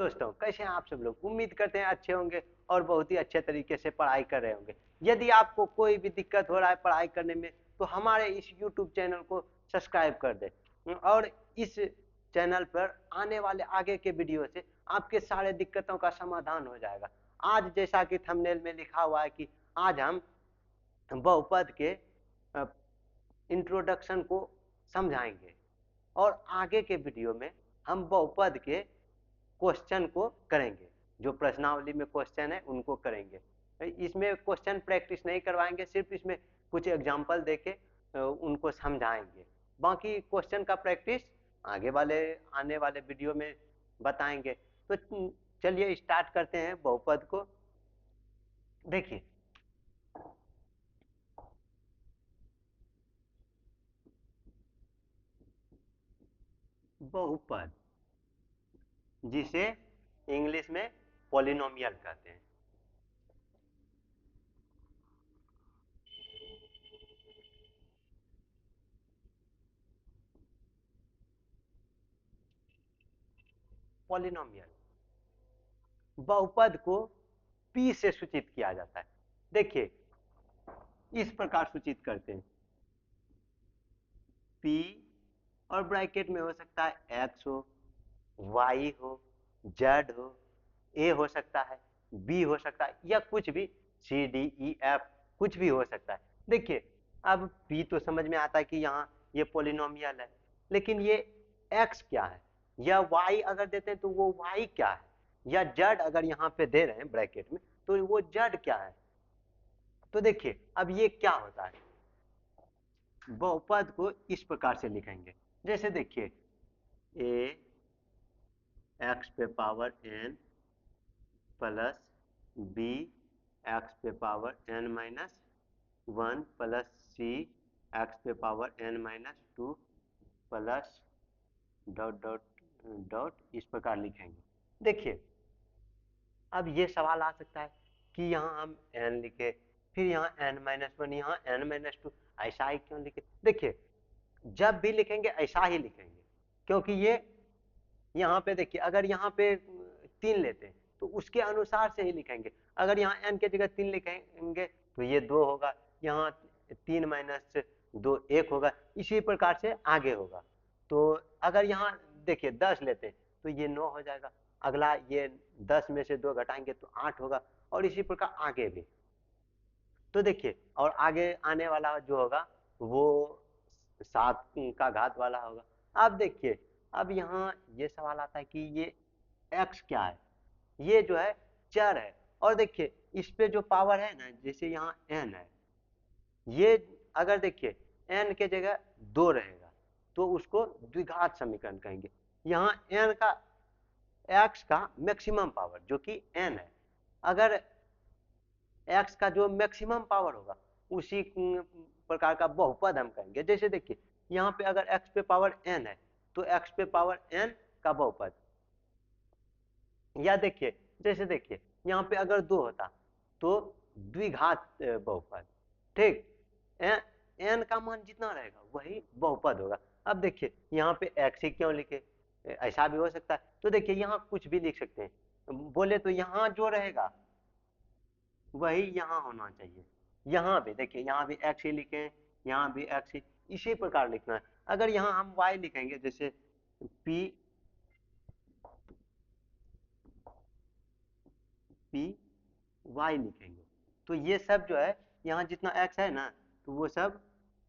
दोस्तों, कैसे हैं आप सब लोग। उम्मीद करते हैं अच्छे होंगे और बहुत ही अच्छे तरीके से पढ़ाई कर रहे होंगे। यदि आपको कोई भी दिक्कत हो रहा है पढ़ाई करने में तो हमारे इस YouTube चैनल को सब्सक्राइब कर दें और इस चैनल पर आने वाले आगे के वीडियो से आपके सारे दिक्कतों का समाधान हो जाएगा। आज जैसा कि थंबनेल में लिखा हुआ है कि आज हम बहुपद के इंट्रोडक्शन को समझाएंगे और आगे के वीडियो में हम बहुपद के क्वेश्चन को करेंगे। जो प्रश्नावली में क्वेश्चन है उनको करेंगे। इसमें क्वेश्चन प्रैक्टिस नहीं करवाएंगे, सिर्फ इसमें कुछ एग्जाम्पल देके उनको समझाएंगे। बाकी क्वेश्चन का प्रैक्टिस आगे वाले आने वाले वीडियो में बताएंगे। तो चलिए स्टार्ट करते हैं बहुपद को। देखिए, बहुपद जिसे इंग्लिश में पॉलिनोमियल कहते हैं। पॉलिनोमियल बहुपद को P से सूचित किया जाता है। देखिए, इस प्रकार सूचित करते हैं P, और ब्रैकेट में हो सकता है X हो, Y हो, Z हो, A हो सकता है, B हो सकता है, या कुछ भी C D E F कुछ भी हो सकता है। देखिए, अब P तो समझ में आता है कि यहाँ ये पोलिनोमियल है, लेकिन ये X क्या है, या Y अगर देते हैं तो वो Y क्या है, या Z अगर यहाँ पे दे रहे हैं ब्रैकेट में तो वो Z क्या है। तो देखिए, अब ये क्या होता है, बहुपद को इस प्रकार से लिखेंगे। जैसे देखिए, a x पे power n plus b x पे power n minus 1 plus c x पे power n minus 2 plus dot dot dot, इस प्रकार लिखेंगे। देखिए, अब ये सवाल आ सकता है कि यहाँ हम n लिखे, फिर यहाँ n माइनस 1, यहाँ n माइनस 2, ऐसा ही क्यों लिखे। देखिए, जब भी लिखेंगे ऐसा ही लिखेंगे, क्योंकि ये यहाँ पे देखिए, अगर यहाँ पे 3 लेते हैं तो उसके अनुसार से ही लिखेंगे। अगर यहाँ n के जगह 3 लिखेंगे तो ये 2 होगा, यहाँ 3 माइनस 2 1 होगा, इसी प्रकार से आगे होगा। तो अगर यहाँ देखिए 10 लेते हैं तो ये 9 हो जाएगा, अगला ये 10 में से 2 घटाएंगे तो 8 होगा, और इसी प्रकार आगे भी। तो देखिए, और आगे आने वाला जो होगा वो 7 का घात वाला होगा। अब देखिए, अब यहाँ ये सवाल आता है कि ये x क्या है, ये जो है चर है। और देखिए, इस पे जो पावर है ना, जैसे यहाँ n है, ये अगर देखिए n के जगह 2 रहेगा तो उसको द्विघात समीकरण कहेंगे। यहाँ n का x का मैक्सिमम पावर जो कि n है, अगर x का जो मैक्सिमम पावर होगा उसी प्रकार का बहुपद हम कहेंगे। जैसे देखिए, यहाँ पे अगर x पे पावर n है तो x पे पावर n का बहुपद, या देखिए, जैसे देखिए यहाँ पे अगर 2 होता तो द्विघात बहुपद। ठीक, n का मान जितना रहेगा वही बहुपद होगा। अब देखिए, यहाँ पे x ही क्यों लिखे, ऐसा भी हो सकता है। तो देखिए, यहाँ कुछ भी लिख सकते हैं, बोले तो यहाँ जो रहेगा वही यहाँ होना चाहिए। यहाँ भी देखिए, यहाँ भी x ही लिखे, यहाँ भी x ही, इसी प्रकार लिखना है। अगर यहाँ हम y लिखेंगे, जैसे p y लिखेंगे तो ये सब जो है यहाँ जितना x है ना तो वो सब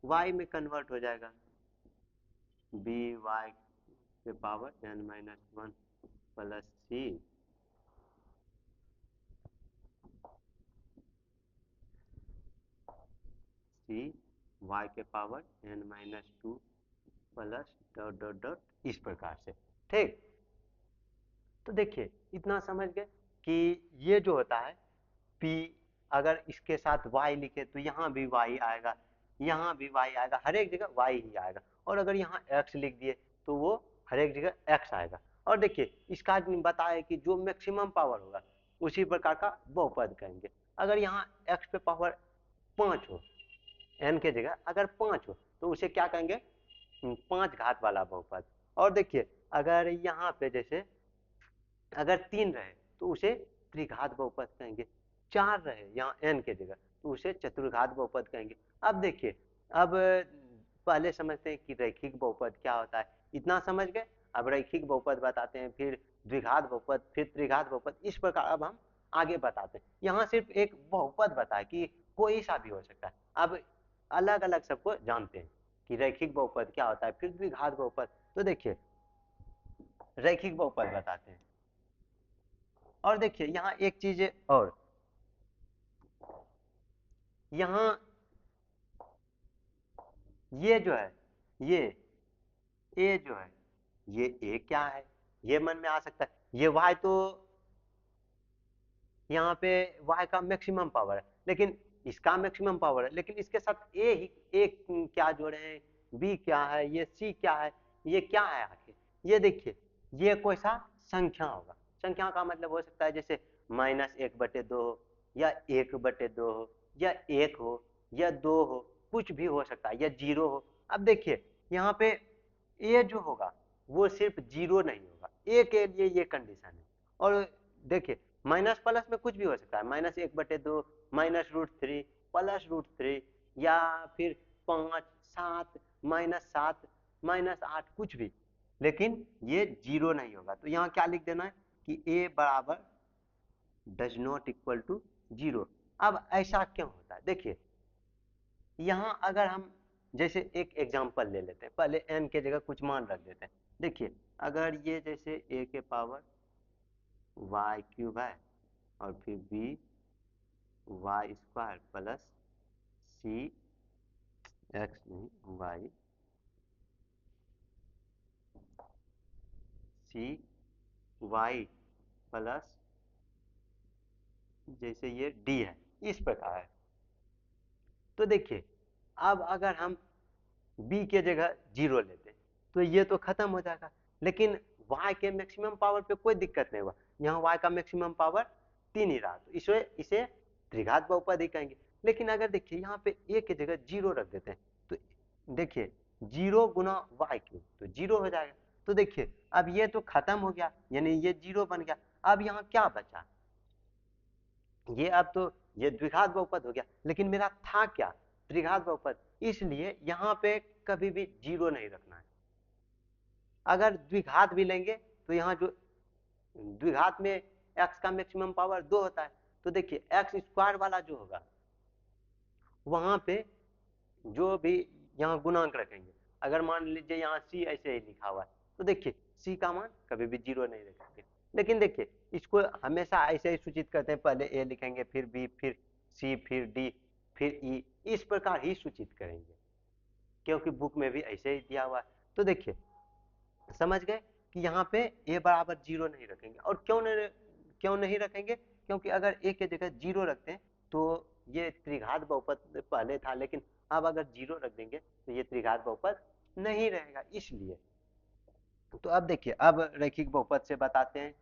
y में कन्वर्ट हो जाएगा, by के power n minus 1 plus c y के power n minus 2 plus dot dot dot, इस प्रकार से। ठीक, तो देखिए, इतना समझ गए कि ये जो होता है p, अगर इसके साथ y लिखे तो यहाँ भी y आएगा, यहाँ भी y आएगा, हर एक जगह y ही आएगा। और अगर यहाँ x लिख दिए तो वो हर एक जगह x आएगा। और देखिए, इसका बताया कि जो मैक्सिमम पावर होगा उसी प्रकार का बहुपद कहेंगे। अगर यहाँ x पे पावर 5 हो, n के जगह अगर 5 हो तो उसे क्या कहेंगे, 5 घात वाला बहुपद। और देखिए, अगर यहाँ पे जैसे अगर 3 रहे तो उसे त्रिघात बहुपद कहेंगे, 4 रहे यहाँ n के जगह तो उसे चतुर्घात बहुपद कहेंगे। अब देखिए, अब पहले समझते हैं कि रैखिक बहुपद क्या होता है, इतना समझ गए। अब रैखिक बहुपद बताते हैं, फिर द्विघात बहुपद, फिर त्रिघात बहुपद, इस प्रकार अब हम आगे बताते हैं। यहाँ सिर्फ एक बहुपद बताया कि कोई सा भी हो सकता है। अब अलग अलग सबको जानते हैं कि रैखिक बहुपद क्या होता है, फिर द्विघात बहुपद। तो देखिए रैखिक बहुपद बताते हैं। और देखिए यहाँ एक चीज और, यहाँ ये जो है, ये ए जो है, ये ए क्या है, ये मन में आ सकता है। ये y तो यहाँ पे y का मैक्सिमम पावर है, लेकिन इसका मैक्सिमम पावर है, लेकिन इसके साथ ए ही एक क्या जोड़े हैं, b क्या है, ये c क्या है, ये क्या है आखिर। ये देखिए ये कोई सा संख्या होगा। संख्या का मतलब हो सकता है जैसे -1/2 हो, या 1/2 हो, या 1 हो, या 2 हो, कुछ भी हो सकता है, या 0 हो। अब देखिए यहाँ पे ए जो होगा वो सिर्फ 0 नहीं होगा, ए के लिए ये कंडीशन है। और देखिए माइनस प्लस में कुछ भी हो सकता है, -1/2, -√3, +√3, या फिर 5, 7, -7, -8, कुछ भी, लेकिन ये 0 नहीं होगा। तो यहाँ क्या लिख देना है कि a बराबर डज नॉट इक्वल टू 0। अब ऐसा क्यों होता है, देखिए यहाँ अगर हम जैसे एक एग्जांपल ले लेते हैं, पहले n के जगह कुछ मान रख देते हैं। देखिए अगर ये जैसे a के पावर y³ है, और फिर b y² plus c x नहीं y c y प्लस जैसे ये d है, इस प्रकार है। तो देखिए अब अगर हम b के जगह 0 लेते हैं तो ये तो खत्म हो जाएगा, लेकिन y के मैक्सिमम पावर पे कोई दिक्कत नहीं हुआ। यहाँ y का मैक्सिमम पावर 3 ही रहा, तो इसे त्रिघात बहुपद ही कहेंगे। लेकिन अगर देखिए यहाँ पे a के जगह 0 रख देते हैं तो देखिए 0 गुना y³ तो 0 हो जाएगा। तो देखिए अब ये तो खत्म हो गया, यानी ये 0 बन गया। अब यहाँ क्या बचा, ये अब तो ये द्विघात बहुपद हो गया, लेकिन मेरा था क्या, त्रिघात बहुपद। इसलिए यहाँ पे कभी भी 0 नहीं रखना है। अगर द्विघात भी लेंगे तो यहाँ जो द्विघात में x का मैक्सिमम पावर 2 होता है, तो देखिए x² वाला जो होगा वहां पे जो भी यहाँ गुणांक रखेंगे, अगर मान लीजिए यहाँ c ऐसे ही लिखा हुआ है तो देखिए c का मान कभी भी 0 नहीं रखेंगे। लेकिन देखिए इसको हमेशा ऐसे ही सूचित करते हैं, पहले a लिखेंगे, फिर b, फिर c, फिर d, फिर e, इस प्रकार ही सूचित करेंगे, क्योंकि बुक में भी ऐसे ही दिया हुआ है। तो देखिए समझ गए कि यहाँ पे a बराबर 0 नहीं रखेंगे। और क्यों नहीं रखेंगे, क्योंकि अगर a के जगह 0 रखते हैं तो ये त्रिघात बहुपद पहले था, लेकिन अब अगर 0 रख देंगे तो ये त्रिघात बहुपद नहीं रहेगा, इसलिए। तो अब देखिए अब रैखिक बहुपद से बताते हैं।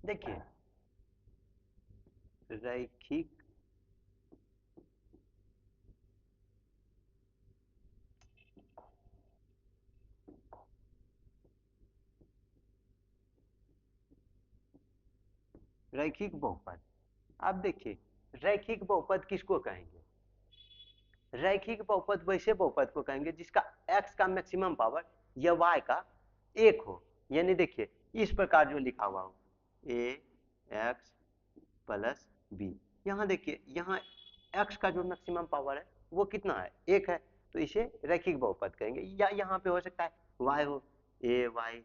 देखिए रैखिक रैखिक बहुपद, अब देखिए रैखिक बहुपद किसको कहेंगे, रैखिक बहुपद वैसे बहुपद को कहेंगे जिसका x का मैक्सिमम पावर या y का 1 हो। यानी देखिए इस प्रकार जो लिखा हुआ हो ax प्लस b, यहाँ देखिए यहाँ x का जो मैक्सिमम पावर है वो कितना है, 1 है, तो इसे रैखिक बहुपद कहेंगे। या यहाँ पे हो सकता है y हो, ay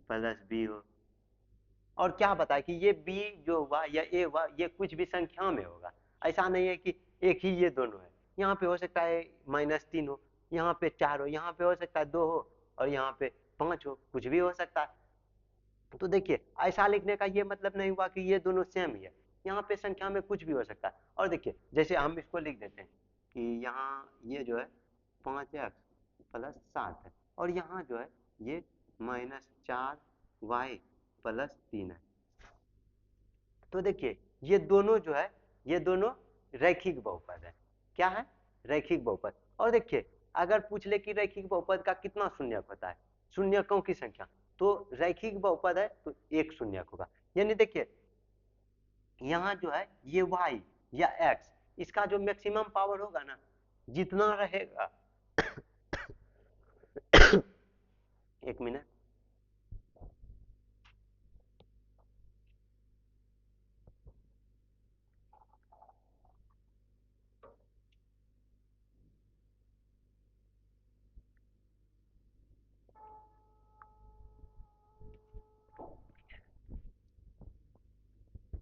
प्लस b हो, और क्या बताए कि ये b जो हुआ या a हुआ ये कुछ भी संख्या में होगा, ऐसा नहीं है कि एक ही ये दोनों है। यहाँ पे हो सकता है -3 हो, यहाँ पे 4 हो, यहाँ पे हो सकता है 2 हो, और यहाँ पे 5 हो, कुछ भी हो सकता है। तो देखिए ऐसा लिखने का ये मतलब नहीं हुआ कि ये दोनों सेम ही है, यहाँ पे संख्या में कुछ भी हो सकता है। और देखिए जैसे हम इसको लिख देते हैं कि यहाँ ये जो है 5x प्लस 7 है, और यहाँ जो है ये -4y प्लस 3 है। तो देखिए ये दोनों जो है, ये दोनों रैखिक बहुपद है। क्या है? रैखिक बहुपद। और देखिए अगर पूछ ले कि रैखिक बहुपद का कितना शून्यक होता है, शून्यकों की संख्या, तो रैखिक बहुपद है तो एक शून्यक होगा। यानी देखिए यहाँ जो है ये y या x, इसका जो मैक्सिमम पावर होगा ना, जितना रहेगा एक मिनट,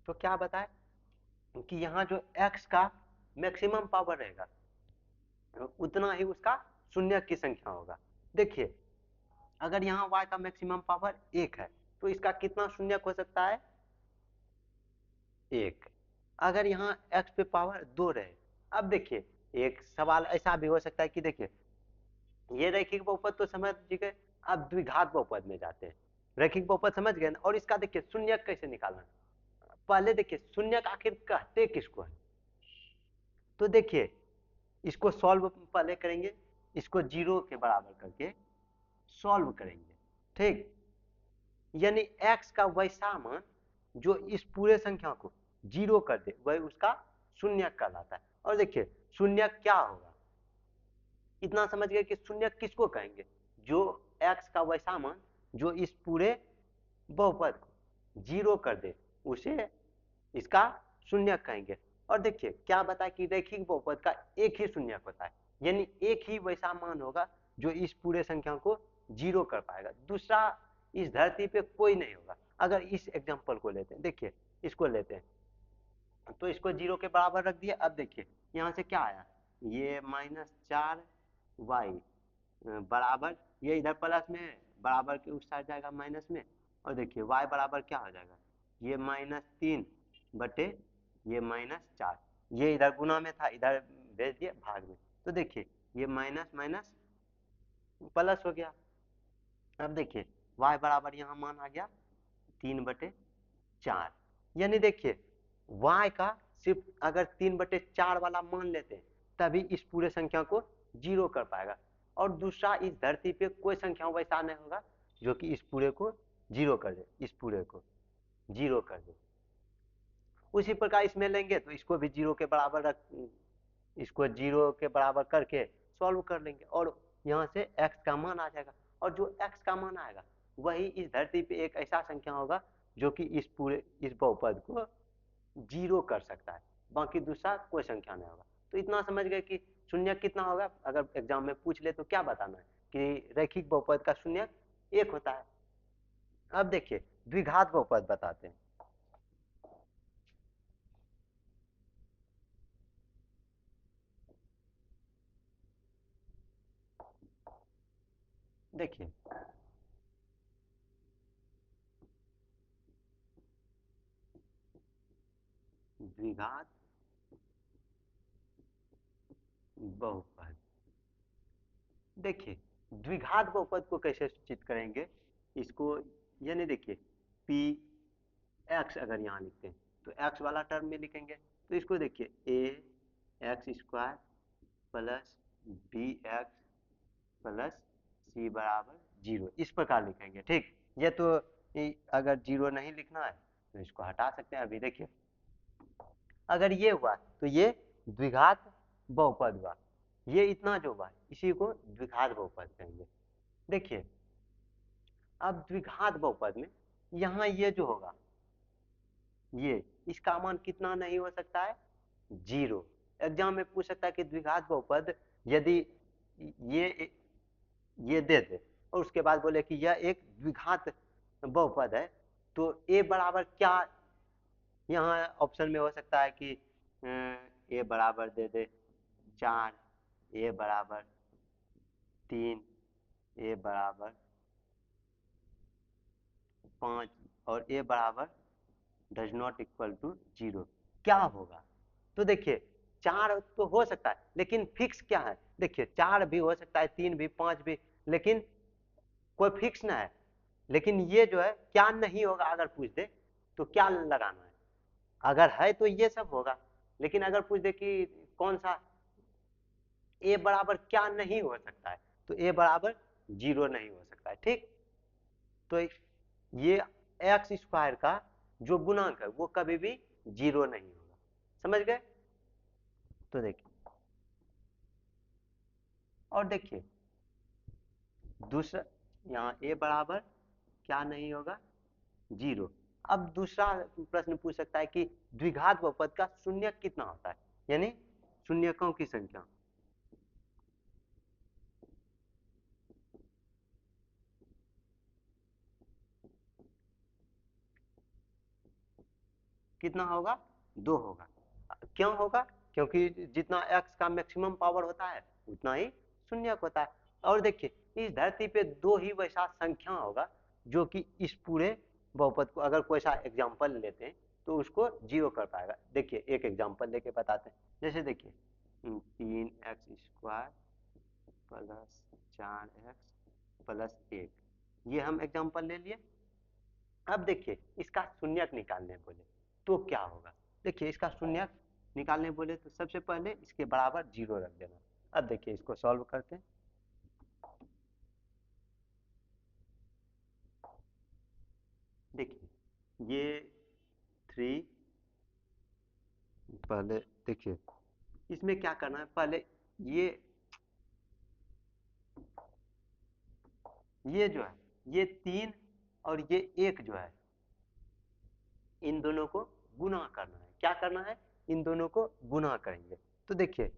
तो क्या बताए कि यहाँ जो x का मैक्सिमम पावर रहेगा उतना ही उसका शून्यक की संख्या होगा। देखिए अगर यहाँ y का मैक्सिमम पावर 1 है तो इसका कितना शून्यक हो सकता है? 1। अगर यहाँ x पे पावर 2 रहे, अब देखिए एक सवाल ऐसा भी हो सकता है कि देखिए ये रैखिक बहुपद तो समझ गए, अब द्विघात बहुपद में जाते हैं। रैखिक बहुपद समझ गए ना, और इसका देखिए शून्यक कैसे निकालना है। पहले देखिए शून्यक आखिर कहते किसको है, तो देखिए इसको सॉल्व पहले करेंगे, इसको 0 के बराबर करके सॉल्व करेंगे, ठीक। यानी x का वैसा मान जो इस पूरे संख्या को 0 कर दे वह उसका शून्यक कहलाता है। और देखिए शून्यक क्या होगा, इतना समझ गए कि शून्यक किसको कहेंगे? जो x का वैसा मान जो इस पूरे बहुपद को 0 कर दे उसे इसका शून्यक कहेंगे। और देखिए क्या बताए कि रैखिक बहुपद का एक ही शून्यक होता है, यानी एक ही वैसा मान होगा जो इस पूरे संख्या को 0 कर पाएगा, दूसरा इस धरती पे कोई नहीं होगा। अगर इस एग्जांपल को लेते हैं, देखिए इसको लेते हैं तो इसको 0 के बराबर रख दिया। अब देखिए यहाँ से क्या आया, ये -4y बराबर, ये इधर प्लस में है, बराबर के उस साइड जाएगा माइनस में। और देखिए y बराबर क्या हो जाएगा, ये -3 बटे ये -4, ये इधर गुना में था इधर भेज दिए भाग में, तो देखिए ये माइनस माइनस प्लस हो गया। अब देखिए y बराबर यहाँ मान आ गया 3/4, यानी देखिए y का सिर्फ अगर 3/4 वाला मान लेते हैं तभी इस पूरे संख्या को 0 कर पाएगा, और दूसरा इस धरती पे कोई संख्या वैसा नहीं होगा जो कि इस पूरे को 0 कर दे, इस पूरे को 0 कर दे। उसी प्रकार इसमें लेंगे तो इसको भी 0 के बराबर रख, इसको 0 के बराबर करके सॉल्व कर लेंगे और यहाँ से x का मान आ जाएगा, और जो x का मान आएगा वही इस धरती पे एक ऐसा संख्या होगा जो कि इस पूरे इस बहुपद को 0 कर सकता है, बाकी दूसरा कोई संख्या नहीं होगा। तो इतना समझ गए कि शून्यक कितना होगा, अगर एग्जाम में पूछ ले तो क्या बताना है कि रैखिक बहुपद का शून्यक 1 होता है। अब देखिए द्विघात बहुपद बताते हैं। देखिए द्विघात बहुपद, देखिए द्विघात बहुपद को कैसे सूचित करेंगे इसको, यानी देखिए पी एक्स अगर यहाँ लिखते हैं तो एक्स वाला टर्म में लिखेंगे, तो इसको देखिए A X square plus B X plus C बराबर 0, इस प्रकार लिखेंगे, ठीक। ये तो अगर 0 नहीं लिखना है तो इसको हटा सकते हैं। अभी देखिए अगर ये हुआ तो ये द्विघात बहुपद हुआ, ये इतना जो हुआ इसी को द्विघात बहुपद कहेंगे। देखिए अब द्विघात बहुपद में यहाँ ये जो होगा ये इसका मान कितना नहीं हो सकता है, 0। एग्जाम में पूछ सकता है कि द्विघात बहुपद यदि ये ये दे दे और उसके बाद बोले कि यह एक द्विघात बहुपद है, तो ए बराबर क्या यहाँ ऑप्शन में हो सकता है कि ए बराबर दे दे 4, ए बराबर 3, ए बराबर 5 और ए बराबर डज नॉट इक्वल टू 0, क्या होगा? तो देखिए 4 तो हो सकता है लेकिन फिक्स क्या है, देखिए 4 भी हो सकता है, 3 भी, 5 भी, लेकिन कोई फिक्स ना है। लेकिन ये जो है क्या नहीं होगा, अगर पूछ दे तो क्या लगाना है, अगर है तो ये सब होगा, लेकिन अगर पूछ दे कि कौन सा a बराबर क्या नहीं हो सकता है, तो a बराबर 0 नहीं हो सकता है। ठीक, तो ये एक्स स्क्वायर का जो गुणांक है वो कभी भी 0 नहीं होगा। समझ गए? तो देखिए, और देखिए दूसरा, यहाँ a बराबर क्या नहीं होगा, 0। अब दूसरा प्रश्न पूछ सकता है कि द्विघात बहुपद का शून्यक कितना होता है, यानी शून्यकों की संख्या कितना होगा, 2 होगा। क्यों होगा? क्योंकि जितना x का मैक्सिमम पावर होता है उतना ही शून्यक होता है। और देखिए इस धरती पे 2 ही वैसा संख्या होगा जो कि इस पूरे बहुपद को, अगर कोई सा एग्जाम्पल लेते हैं तो उसको 0 कर पाएगा। देखिए एक एग्जाम्पल लेके बताते हैं। जैसे देखिए 3x² प्लस 4x प्लस 1, ये हम एग्जाम्पल ले लिए। अब देखिए इसका शून्यक निकालने बोले तो क्या होगा। देखिए इसका शून्यक निकालने बोले तो सबसे पहले इसके बराबर 0 रख देना। अब देखिए इसको सॉल्व करते हैं। देखिए ये 3, पहले देखिए इसमें क्या करना है, पहले ये जो है ये 3 और ये 1 जो है इन दोनों को गुना करना है। क्या करना है, इन दोनों को गुना करेंगे। तो देखिए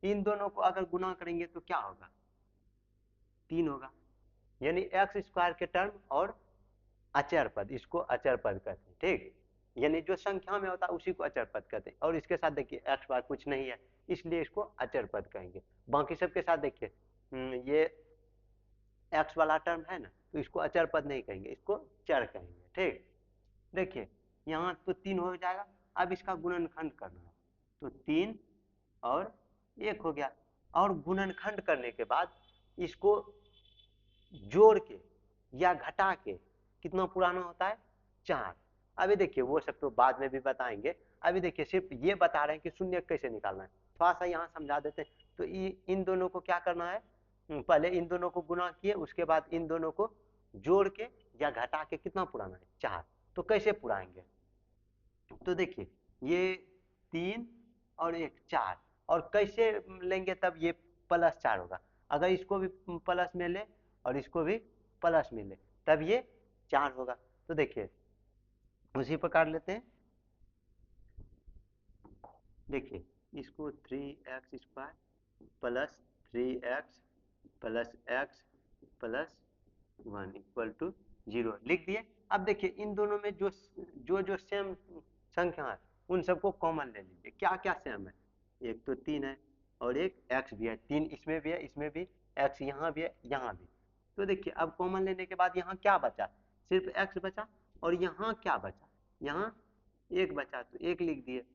इन दोनों को अगर गुना करेंगे तो क्या होगा, 3 होगा। यानी एक्स स्क्वायर के टर्म और अचर पद, इसको अचर पद कहते हैं। ठीक, यानी जो संख्या में होता है उसी को अचर पद कहते हैं। और इसके साथ देखिए एक्स बार कुछ नहीं है इसलिए इसको अचर पद कहेंगे। बाकी सब के साथ देखिए ये एक्स वाला टर्म है ना, तो इसको अचर पद नहीं कहेंगे, इसको चर कहेंगे। ठीक, देखिए यहाँ तो 3 हो जाएगा। अब इसका गुणनखंड करना है तो 3 और 1 हो गया। और गुणनखंड करने के बाद इसको जोड़ के या घटा के कितना पुराना होता है, 4। अभी देखिए वो सब तो बाद में भी बताएंगे, अभी देखिए सिर्फ ये बता रहे हैं कि शून्य कैसे निकालना है। थोड़ा सा यहाँ समझा देते हैं। तो इन दोनों को क्या करना है, पहले इन दोनों को गुना किए, उसके बाद इन दोनों को जोड़ के या घटा के कितना पुराना है, 4। तो कैसे पुराएंगे, तो देखिए ये 3 और 1 4, और कैसे लेंगे तब ये +4 होगा। अगर इसको भी प्लस में ले और इसको भी प्लस में ले तब ये 4 होगा। तो देखिए उसी प्रकार लेते हैं। देखिए इसको 3x² plus 3x plus x plus 1 equal to 0 लिख दिए। अब देखिए इन दोनों में जो जो जो सेम संख्या है उन सबको कॉमन ले लीजिए। क्या क्या सेम है, एक तो 3 है और एक x भी है। 3 इसमें भी है, इसमें भी, x यहाँ भी है, यहाँ भी। तो देखिए अब कॉमन लेने के बाद यहाँ क्या बचा, सिर्फ x बचा। और यहाँ क्या बचा, यहाँ 1 बचा तो 1 लिख दिए।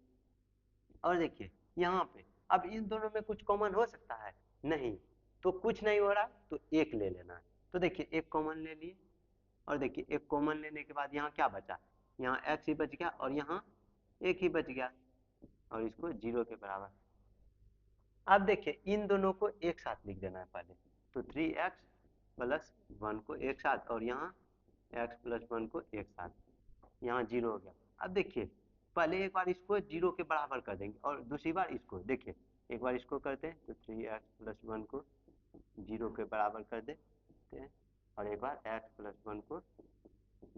और देखिए यहाँ पे अब इन दोनों में कुछ कॉमन हो सकता है, नहीं, तो कुछ नहीं हो रहा तो 1 ले लेना है। तो देखिए एक कॉमन ले लिए, और देखिए एक कॉमन लेने के बाद यहाँ क्या बचा, यहाँ x ही बच गया और यहाँ 1 ही बच गया, और इसको 0 के बराबर। अब देखिए इन दोनों को एक साथ लिख देना है पहले। तो 3x प्लस 1 को एक साथ, और यहाँ x प्लस 1 को एक साथ, यहाँ 0 हो गया। अब देखिए पहले एक बार इसको 0 के बराबर कर देंगे और दूसरी बार इसको। देखिए एक बार इसको करते हैं तो 3x प्लस 1 को 0 के बराबर कर देते हैं, और एक बार x प्लस 1 को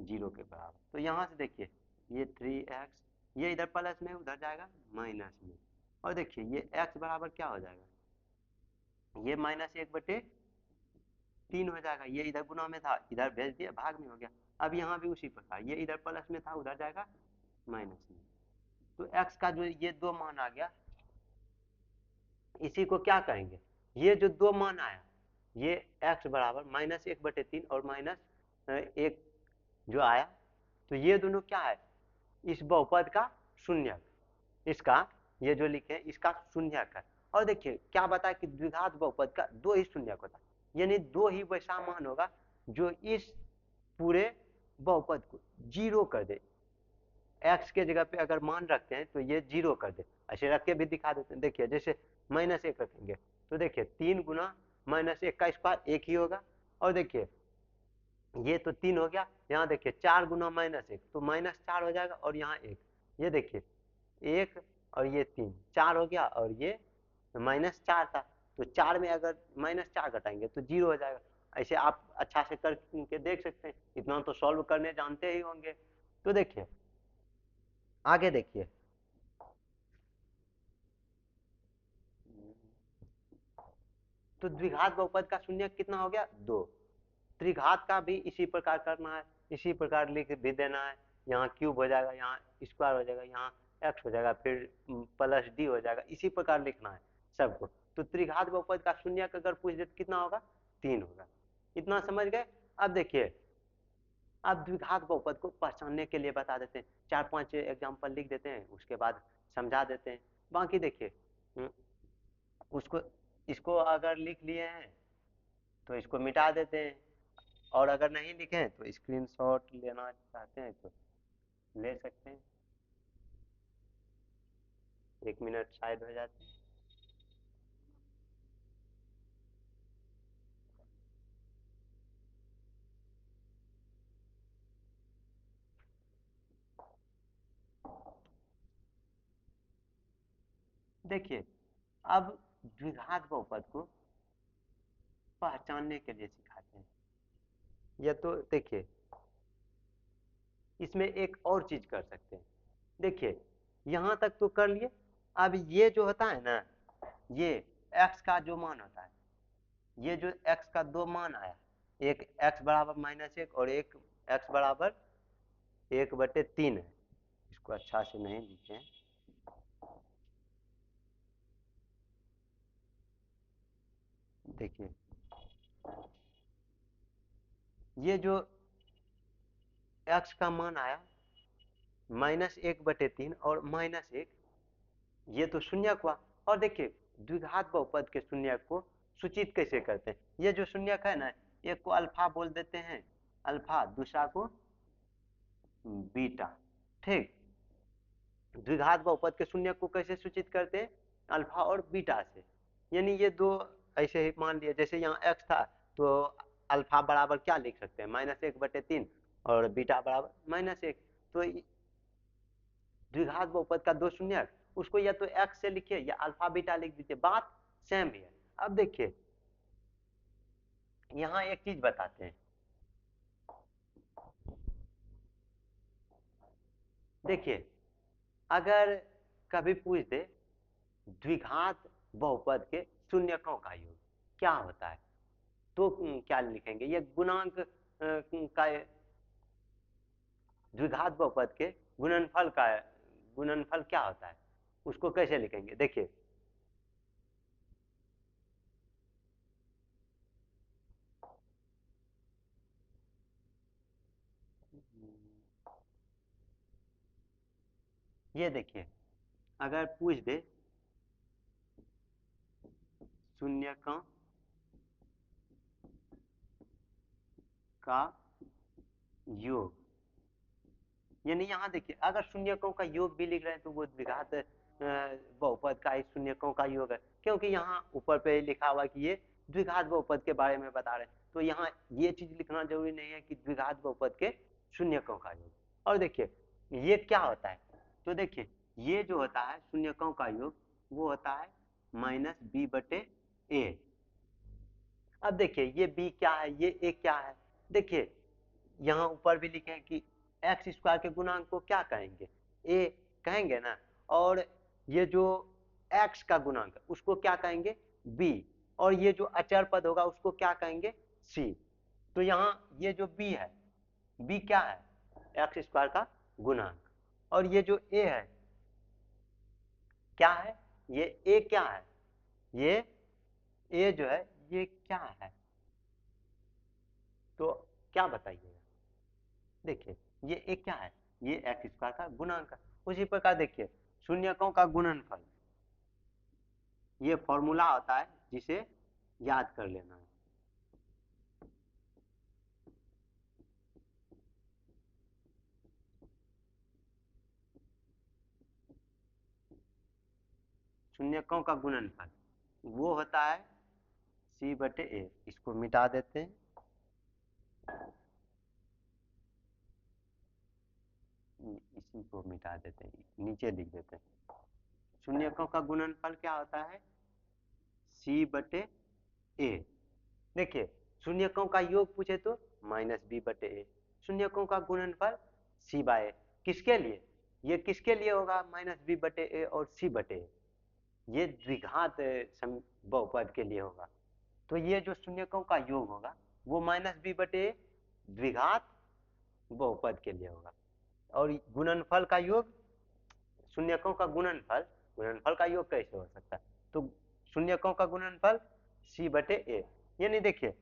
0 के बराबर। तो यहाँ से देखिए ये 3x, ये इधर प्लस में उधर जाएगा माइनस में, और देखिए ये x बराबर क्या हो जाएगा, ये -1/3 हो जाएगा। ये इधर गुना में था, इधर भेज दिया, भाग में हो गया। अब यहाँ भी उसी प्रकार, ये इधर प्लस में था, उधर जाएगा माइनस में। तो x का जो ये 2 मान आ गया, इसी को क्या कहेंगे, ये जो 2 मान आया ये x बराबर -1/3 और -1 जो आया, तो ये दोनों क्या है, इस बहुपद का शून्यक, इसका ये जो लिखे इसका शून्यक है। और देखिए क्या बताया कि द्विघात बहुपद का 2 ही शून्यक होता है, यानी 2 ही वैसा मान होगा जो इस पूरे बहुपद को 0 कर दे। एक्स के जगह पे अगर मान रखते हैं तो ये 0 कर दे, ऐसे रख के भी दिखा देते हैं। देखिए जैसे -1 रखेंगे तो देखिए 3 गुना -1 का स्क्वायर 1 ही होगा, और देखिए ये तो 3 हो गया, यहाँ देखिए 4 गुना -1 तो -4 हो जाएगा, और यहाँ 1, ये देखिए 1 और ये 3, 4 हो गया, और ये -4 था, तो 4 में अगर -4 घटाएंगे तो 0 हो जाएगा। ऐसे आप अच्छा से करके देख सकते हैं, इतना तो सॉल्व करने जानते ही होंगे। तो देखिए आगे देखिए, तो द्विघात बहुपद का शून्य कितना हो गया 2, त्रिघात का भी इसी प्रकार करना है, इसी प्रकार लिख भी देना है, यहाँ क्यूब हो जाएगा, यहाँ स्क्वायर हो जाएगा, यहाँ एक्स हो जाएगा, फिर प्लस डी हो जाएगा, इसी प्रकार लिखना है सबको। तो त्रिघात बहुपद का शून्य अगर पूछ दे तो कितना होगा 3 होगा। इतना समझ गए। अब देखिए अब द्विघात बहुपद को पहचानने के लिए बता देते हैं, 4-5 एग्जाम्पल लिख देते हैं, उसके बाद समझा देते हैं। बाकी देखिए उसको इसको अगर लिख लिए हैं तो इसको मिटा देते हैं, और अगर नहीं लिखे हैं तो स्क्रीनशॉट लेना चाहते हैं तो ले सकते हैं, 1 मिनट शायद हो जाते हैं। देखिए अब द्विघात बहुपद को पहचानने के लिए सिखाते हैं। या तो देखिए इसमें एक और चीज कर सकते हैं, देखिए यहाँ तक तो कर लिए। अब ये जो होता है ना, ये x का जो मान होता है, ये जो x का दो मान आया, एक x बराबर -1 और एक x बराबर 1/3 है, इसको अच्छा से नहीं लिखे, देखिए ये जो x का मान आया -1/3 और -1, ये तो शून्यक हुआ। और देखिए द्विघात बहुपद के शून्यक को सूचित कैसे करते हैं, ये जो शून्यक है ना, एक को अल्फा बोल देते हैं, अल्फा, दूसरा को बीटा, ठीक। द्विघात बहुपद के शून्यक को कैसे सूचित करते हैं, अल्फा और बीटा से, यानी ये दो ऐसे ही मान लिया, जैसे यहाँ x था तो अल्फा बराबर क्या लिख सकते हैं -1/3 और बीटा बराबर -1, तो द्विघात बहुपद का दो शून्यक, उसको या तो x से लिखिए या अल्फा बीटा लिख दीजिए, बात सेम ही है। अब देखिए यहाँ एक चीज बताते हैं, देखिए अगर कभी पूछ दे द्विघात बहुपद के शून्यकों का योग क्या होता है, तो क्या लिखेंगे, ये गुणांक का द्विघात बहुपद के गुणनफल का गुणनफल क्या होता है, उसको कैसे लिखेंगे, देखिए ये देखिए अगर पूछ दे शून्यकों का योग, यानी यहाँ देखिए अगर शून्यकों का योग भी लिख रहे हैं तो वो द्विघात बहुपद का ही शून्यकों का योग है, क्योंकि यहाँ ऊपर पे लिखा हुआ कि ये द्विघात बहुपद के बारे में बता रहे हैं, तो यहाँ ये चीज लिखना जरूरी नहीं है कि द्विघात बहुपद के शून्यकों का योग। और देखिए ये क्या होता है, तो देखिए ये जो होता है शून्यकों का योग वो होता है -b/a। अब देखिए ये b क्या है, ये a क्या है, देखिए यहाँ ऊपर भी लिखे हैं कि एक्स स्क्वायर के गुणांक को क्या कहेंगे, a कहेंगे ना, और ये जो x का गुणांक उसको क्या कहेंगे b, और ये जो अचर पद होगा उसको क्या कहेंगे c। तो यहाँ ये जो b है, b क्या है एक्स स्क्वायर का गुणांक, और ये जो a है क्या है, ये a क्या है, ये a जो है ये क्या है, तो क्या बताइएगा, देखिए ये एक क्या है, ये एक्स स्क्वायर का गुणांक है। उसी प्रकार देखिए शून्यकों का गुणनफल, ये फॉर्मूला होता है जिसे याद कर लेना है, शून्यकों का गुणनफल वो होता है C/A। इसको मिटा देते हैं, इसी को मिटा देते हैं, नीचे लिख देते हैं। शून्यकों का गुणनफल क्या होता है C/A। देखिए शून्यकों का योग पूछे तो -B/A, शून्यकों का गुणनफल C/A। किसके लिए, ये किसके लिए होगा -B/A और C/A, ये द्विघात बहुपद के लिए होगा। तो ये जो शून्यकों का योग होगा वो -B/A द्विघात बहुपद के लिए होगा। और गुणनफल का योग, शून्यकों का गुणनफल, गुणनफल का योग कैसे हो सकता है, तो शून्यकों का गुणनफल C/A। यानी देखिए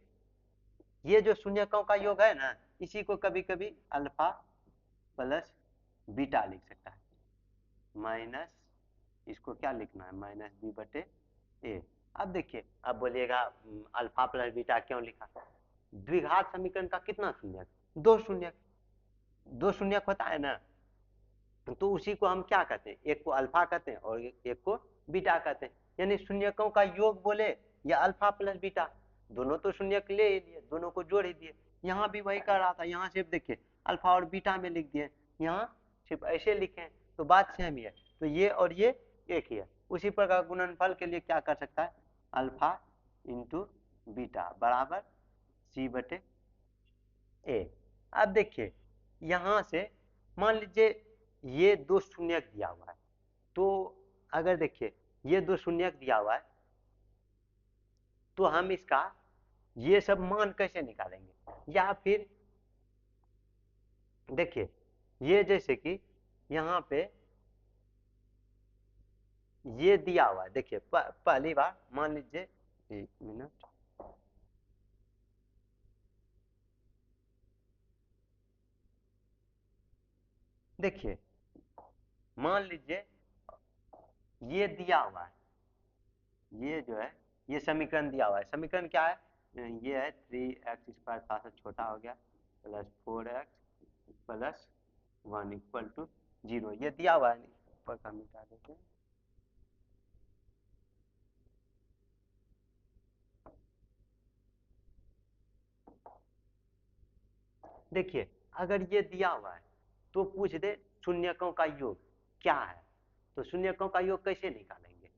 ये जो शून्यकों का योग है ना, इसी को कभी कभी अल्फा प्लस बीटा लिख सकता है, माइनस इसको क्या लिखना है -B/A। अब देखिए, अब बोलिएगा अल्फा प्लस बीटा क्यों लिखा, द्विघात समीकरण का कितना शून्यक, दो शून्यक, दो शून्यक होता है ना, तो उसी को हम क्या कहते हैं, एक को अल्फा कहते हैं और एक को बीटा कहते हैं। यानी शून्यकों का योग बोले या अल्फा प्लस बीटा, दोनों तो शून्यक ले ही लिए, दोनों को जोड़ ही दिए। यहाँ भी वही कर रहा था, यहाँ सिर्फ देखिए अल्फा और बीटा में लिख दिए, यहाँ सिर्फ ऐसे लिखे, तो बात सेम ही है। तो ये और ये एक ही है। उसी प्रकार गुणनफल के लिए क्या कर सकता है, अल्फा इंटू बीटा बराबर C/A। अब देखिए यहाँ से मान लीजिए ये दो शून्यक दिया हुआ है, तो अगर देखिए ये दो शून्यक दिया हुआ है, तो हम इसका ये सब मान कैसे निकालेंगे, या फिर देखिए ये जैसे कि यहाँ पे ये दिया हुआ है, देखिए पहली बार मान लीजिए, एक मिनट, देखिए मान लीजिए ये दिया हुआ है, ये जो है ये समीकरण दिया हुआ है। समीकरण क्या है, ये है 3x² थोड़ा सा छोटा हो गया plus 4x plus 1 equal to 0, ये दिया हुआ है, ऊपर का मिटा देते हैं। देखिए अगर ये दिया हुआ है तो पूछ दे शून्यकों का योग क्या है, तो शून्यकों का योग कैसे निकालेंगे,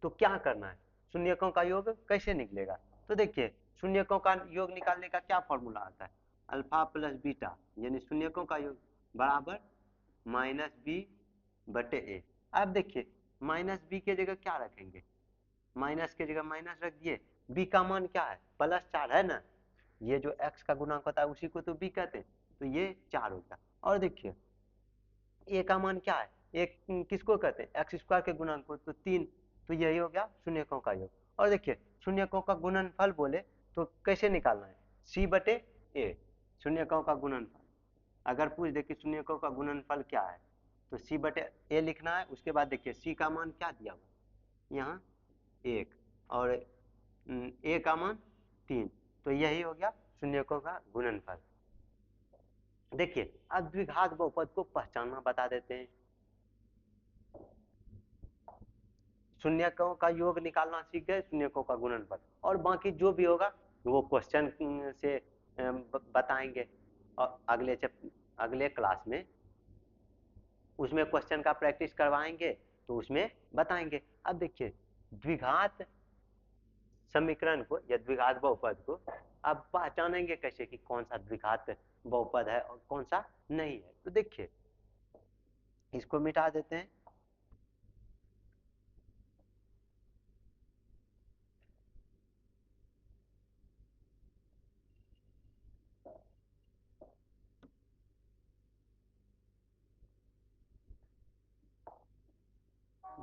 तो क्या करना है, शून्यकों का योग कैसे निकलेगा, तो देखिए शून्यकों का योग निकालने का क्या फॉर्मूला आता है, अल्फा प्लस बीटा यानी शून्यकों का योग बराबर -B/A। अब देखिए -B के जगह क्या रखेंगे, माइनस के जगह माइनस रख दिए, b का मान क्या है +4 है ना, ये जो x का गुणांक होता है उसी को तो b कहते हैं, तो ये 4 हो गया। और देखिए a का मान क्या है, एक किसको कहते हैं x² के गुणांक को, तो 3, तो यही हो गया शून्यकों का योग। और देखिए शून्यकों का गुणनफल बोले तो कैसे निकालना है, C/A, शून्यकों का गुणनफल। अगर पूछ दे कि शून्यकों का गुणनफल क्या है, तो C/A लिखना है। उसके बाद देखिए c का मान क्या दिया हुआ, यहाँ 1 और a का मान 3, तो यही हो गया शून्यकों का गुणनफल। देखिए अब द्विघात बहुपद को पहचानना बता देते हैं। शून्यकों का योग निकालना सीख गए, शून्यकों का गुणनफल, और बाकी जो भी होगा वो क्वेश्चन से बताएंगे, और अगले क्लास में उसमें क्वेश्चन का प्रैक्टिस करवाएंगे, तो उसमें बताएंगे। अब देखिए द्विघात समीकरण को या द्विघात बहुपद को अब पहचानेंगे कैसे कि कौन सा द्विघात बहुपद है और कौन सा नहीं है, तो देखिए इसको मिटा देते हैं।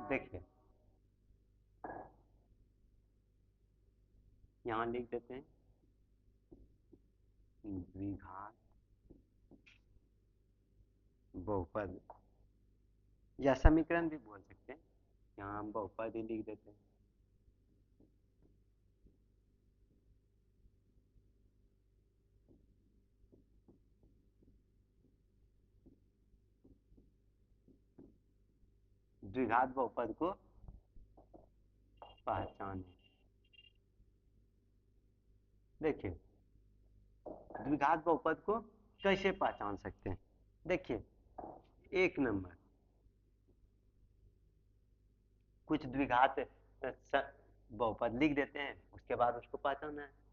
देखिए यहाँ लिख देते हैं द्विघात बहुपद, या समीकरण भी बोल सकते हैं, यहाँ हम बहुपद ही लिख देते हैं। द्विघात बहुपद को पहचाने। देखिए द्विघात बहुपद को कैसे पहचान सकते हैं। देखिए एक नंबर, कुछ द्विघात बहुपद लिख देते हैं, उसके बाद उसको पहचानना है।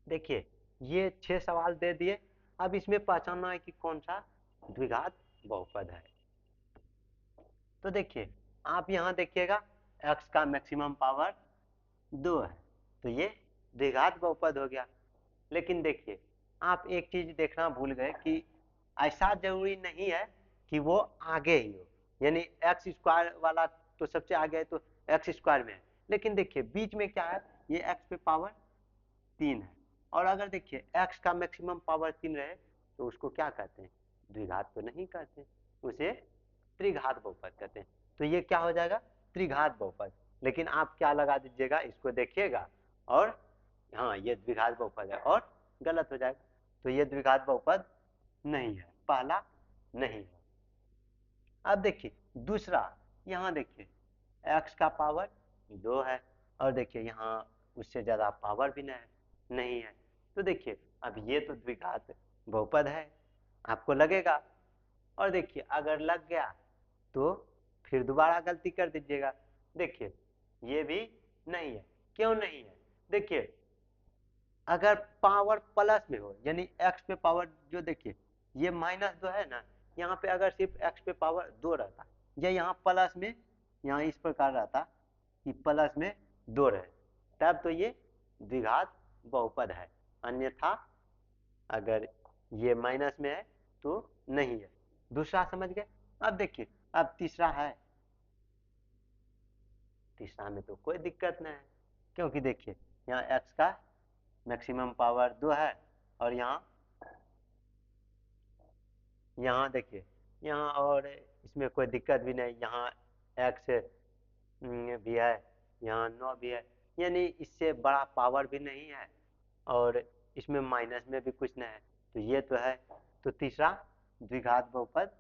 देखिए ये 6 सवाल दे दिए, अब इसमें पहचानना है कि कौन सा द्विघात बहुपद है। तो देखिए आप यहाँ देखिएगा x का मैक्सिमम पावर 2 है, तो ये द्विघात बहुपद हो गया। लेकिन देखिए आप एक चीज देखना भूल गए कि ऐसा जरूरी नहीं है कि वो आगे ही हो, यानी एक्स स्क्वायर वाला तो सबसे आगे है तो एक्स स्क्वायर में है, लेकिन देखिए बीच में क्या है, ये एक्स पे पावर 3 है। और अगर देखिए x का मैक्सिमम पावर 3 रहे तो उसको क्या कहते हैं, द्विघात तो नहीं कहते, उसे त्रिघात बहुपद कहते हैं। तो ये क्या हो जाएगा, त्रिघात बहुपद। लेकिन आप क्या लगा दीजिएगा, इसको देखिएगा और हाँ ये द्विघात बहुपद है, और गलत हो जाएगा। तो ये द्विघात बहुपद नहीं है, पहला नहीं है। अब देखिए दूसरा, यहाँ देखिए x का पावर 2 है, और देखिए यहाँ उससे ज्यादा पावर भी नहीं है। तो देखिए अब ये तो द्विघात बहुपद है, आपको लगेगा। और देखिए अगर लग गया तो फिर दोबारा गलती कर दीजिएगा। देखिए ये भी नहीं है, क्यों नहीं है, देखिए अगर पावर प्लस में हो, यानी एक्स पे पावर जो, देखिए ये -2 है ना, यहाँ पे अगर सिर्फ एक्स पे पावर 2 रहता, या यहाँ प्लस में, यहाँ इस प्रकार रहता कि प्लस में 2 रहे, तब तो ये द्विघात बहुपद है। अन्यथा अगर ये माइनस में है तो नहीं है। दूसरा समझ गए। अब देखिए अब तीसरा है, तीसरा में तो कोई दिक्कत नहीं है, क्योंकि देखिए यहाँ एक्स का मैक्सिमम पावर 2 है, और यहाँ देखिए यहाँ, और इसमें कोई दिक्कत भी नहीं, यहाँ एक्स भी है, यहाँ 9 भी है, यानी इससे बड़ा पावर भी नहीं है, और इसमें माइनस में भी कुछ नहीं है, तो ये तो है। तो तीसरा द्विघात बहुपद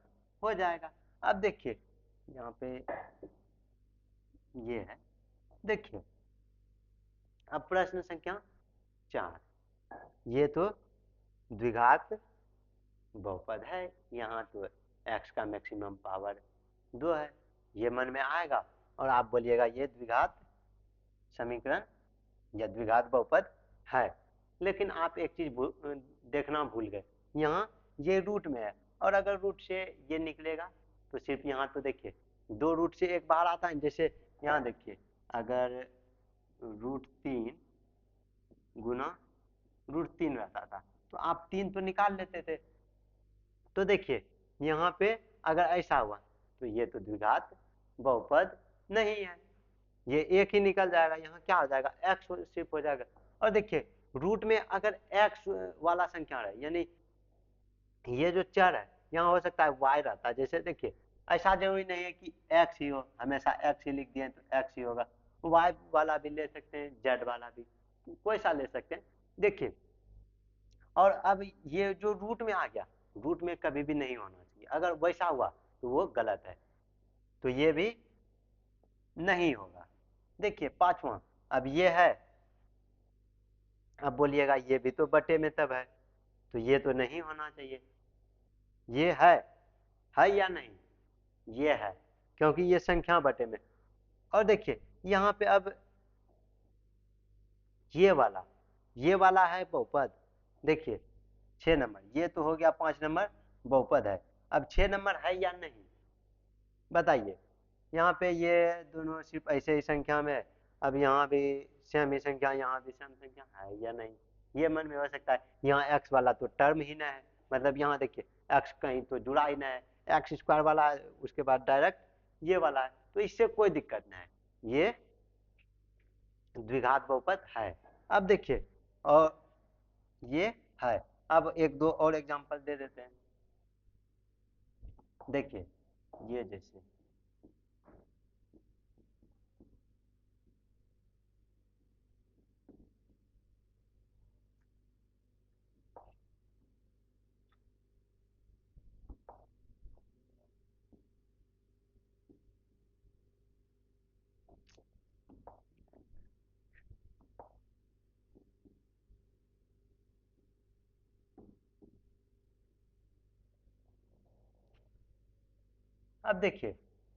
हो जाएगा। अब देखिए यहाँ पे ये है, देखिए अब प्रश्न संख्या 4, ये तो द्विघात बहुपद है, यहाँ तो x का मैक्सिमम पावर 2 है, ये मन में आएगा, और आप बोलिएगा ये द्विघात समीकरण या द्विघात बहुपद है। लेकिन आप एक चीज देखना भूल गए, यहाँ ये रूट में है, और अगर रूट से ये निकलेगा तो सिर्फ यहाँ तो देखिए 2 रूट से एक बार आता है, जैसे यहाँ देखिए अगर √3 गुना √3 रहता था तो आप 3 तो निकाल लेते थे। तो देखिए यहाँ पे अगर ऐसा हुआ तो ये तो द्विघात बहुपद नहीं है। ये एक ही निकल जाएगा, यहाँ क्या हो जाएगा, एक्स सिर्फ हो जाएगा। और देखिए रूट में अगर एक्स वाला संख्या रहे, यानी ये जो चर है यहाँ हो सकता है वाई रहता है। जैसे देखिए ऐसा जरूरी नहीं है कि एक्स ही हो, हमेशा एक्स ही लिख दिए तो एक्स ही होगा, वाई वाला भी ले सकते हैं, जेड वाला भी, कोई सा ले सकते हैं। देखिए और अब ये जो रूट में आ गया, रूट में कभी भी नहीं होना चाहिए, अगर वैसा हुआ तो वो गलत है, तो ये भी नहीं होगा। देखिए पांचवा, अब ये है, अब बोलिएगा ये भी तो बटे में तब है, तो ये तो नहीं होना चाहिए। ये है या नहीं, ये है, क्योंकि ये संख्या बटे में। और देखिए यहाँ पे अब ये वाला है बहुपद। देखिए 6 नंबर, ये तो हो गया 5 नंबर बहुपद है। अब 6 नंबर है या नहीं बताइए। यहाँ पे ये दोनों सिर्फ ऐसे ही संख्या में है, अब यहाँ भी सेम ही संख्या, यहाँ भी सेम संख्या, है या नहीं, ये मन में हो सकता है। यहाँ एक्स वाला तो टर्म ही ना है, मतलब यहाँ देखिए एक्स कहीं तो जुड़ा ही ना है, एक्स स्क्वायर वाला है, उसके बाद डायरेक्ट ये वाला है, तो इससे कोई दिक्कत ना है, ये द्विघात बहुपद है। अब देखिए और ये है। अब एक दो और एग्जांपल दे देते हैं। देखिए ये जैसे अब देखिए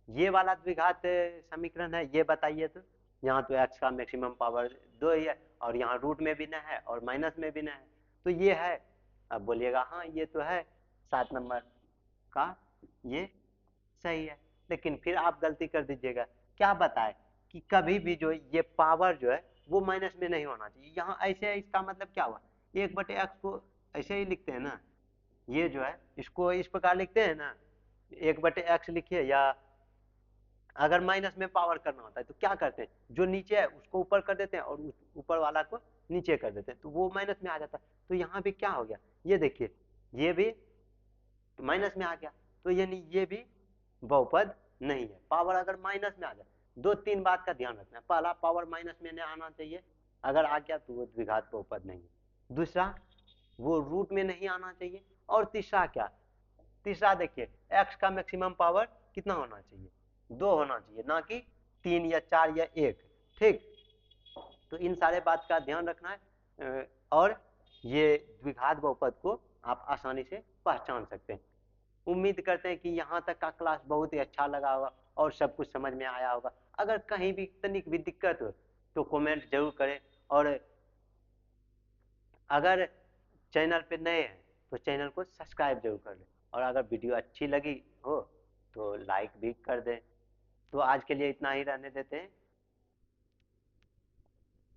ये वाला द्विघात समीकरण है, ये बताइए तो। यहाँ तो एक्स का मैक्सिमम पावर 2 ही है, और यहाँ रूट में भी न है और माइनस में भी न है, तो ये है। अब बोलिएगा हाँ ये तो है 7 नंबर का, ये सही है। लेकिन फिर आप गलती कर दीजिएगा, क्या बताए कि कभी भी जो ये पावर जो है वो माइनस में नहीं होना चाहिए। यहाँ ऐसे है, इसका मतलब क्या हुआ, 1/x को ऐसे ही लिखते हैं ना, ये जो है इसको इस प्रकार लिखते हैं ना, 1/x लिखिए, या अगर माइनस में पावर करना होता है तो क्या करते हैं, जो नीचे है उसको ऊपर कर देते हैं और उस ऊपर वाला को नीचे कर देते हैं, तो वो माइनस में आ जाता है। तो यहाँ भी क्या हो गया, ये देखिए ये भी माइनस में आ गया, तो यानी ये भी बहुपद नहीं है। पावर अगर माइनस में आ जाए, दो तीन बात का ध्यान रखना है। पहला, पावर माइनस में नहीं आना चाहिए, अगर आ गया तो वो द्विघात बहुपद नहीं है। दूसरा, वो रूट में नहीं आना चाहिए। और तीसरा क्या, तीसरा देखिए एक्स का मैक्सिमम पावर कितना होना चाहिए, 2 होना चाहिए, ना कि 3 या 4 या 1। ठीक, तो इन सारे बात का ध्यान रखना है, और ये द्विघात बहुपद को आप आसानी से पहचान सकते हैं। उम्मीद करते हैं कि यहाँ तक का क्लास बहुत ही अच्छा लगा होगा और सब कुछ समझ में आया होगा। अगर कहीं भी तनिक भी दिक्कत हो तो कमेंट जरूर करें, और अगर चैनल पे नए हैं तो चैनल को सब्सक्राइब जरूर कर लें, और अगर वीडियो अच्छी लगी हो तो लाइक भी कर दें। तो आज के लिए इतना ही रहने देते हैं।